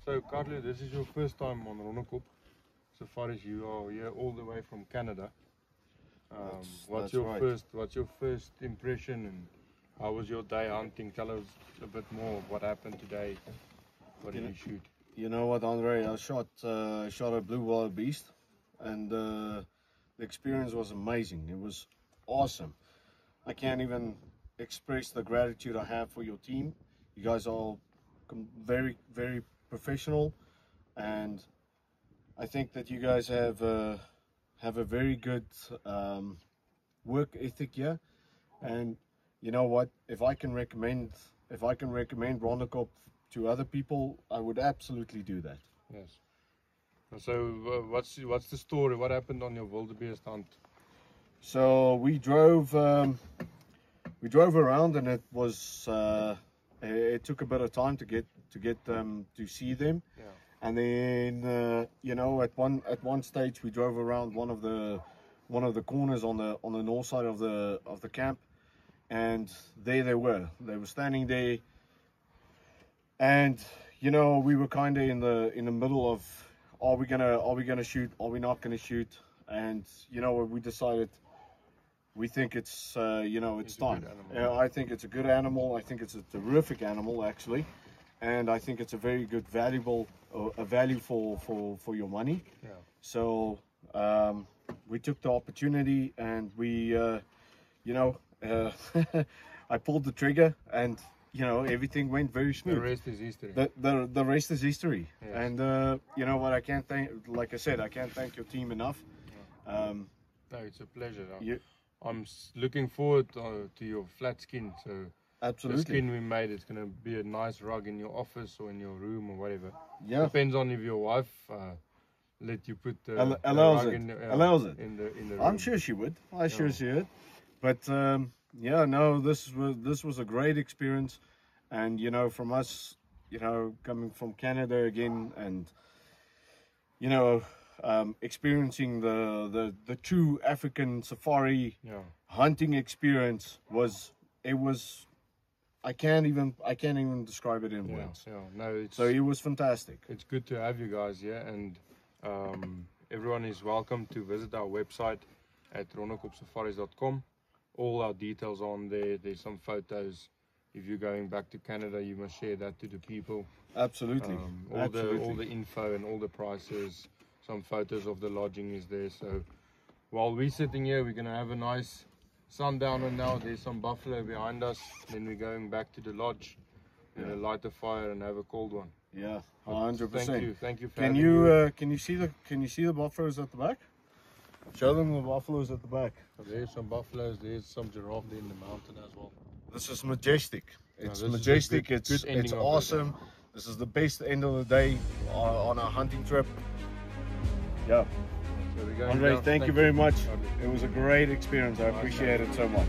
So, Carlo, this is your first time on Ronnekop Safaris. You are here all the way from Canada. What's your first impression, and how was your day hunting? Tell us a bit more of what happened today. What did you shoot? You know what, Andre? I shot a blue wild beast, and the experience was amazing. It was awesome. I can't even express the gratitude I have for your team. You guys are very, very professional, and I think that you guys have a very good work ethic here. And you know what? If I can recommend Ronnekop to other people, I would absolutely do that. Yes. So what's the story? What happened on your wildebeest hunt? So we drove around, and it was it took a bit of time to get to see them. Yeah. And then you know, at one stage we drove around one of the corners on the north side of the camp, and there they were standing there. And you know, we were kind of in the middle of, are we gonna shoot, are we not gonna shoot? And you know, we decided, we think it's you know, it's time. I think it's a good animal. I think it's a terrific animal, actually, and I think it's a very good value for your money. Yeah. So we took the opportunity, and we you know, I pulled the trigger, and you know, everything went very smooth. The rest is history. The rest is history. Yes. And you know what, I can't thank, like I said, I can't thank your team enough. No, it's a pleasure. I'm looking forward to your flat skin. So absolutely, the skin we made, it's going to be a nice rug in your office or in your room or whatever. Yeah. Depends on if your wife let you put the allows rug it. in the, Allows it. in the room. I'm sure she would. I'm sure she would. But yeah, no, this was a great experience, and you know, from us, you know, coming from Canada again, and you know, experiencing the true African safari hunting experience was I can't even describe it in words. Yeah, no, so it was fantastic. It's good to have you guys here, and everyone is welcome to visit our website at ronnekopsafaris.com. All our details on there. There's some photos. If you're going back to Canada, you must share that to the people. Absolutely. All the info and all the prices. Some photos of the lodging is there. So while we're sitting here, we're gonna have a nice sundowner now. There's some buffalo behind us. Then we're going back to the lodge. We're gonna light a fire and have a cold one. Yeah, 100%. Thank you. For can you see the buffaloes at the back? Show them the buffaloes at the back. There's some buffaloes. There's some giraffe there in the mountain as well. This is majestic. It's majestic. Good It's awesome. This is the best end of the day on our hunting trip. Yeah. So we're going Andre, down. thank you very much. It was a great experience. I appreciate it so much.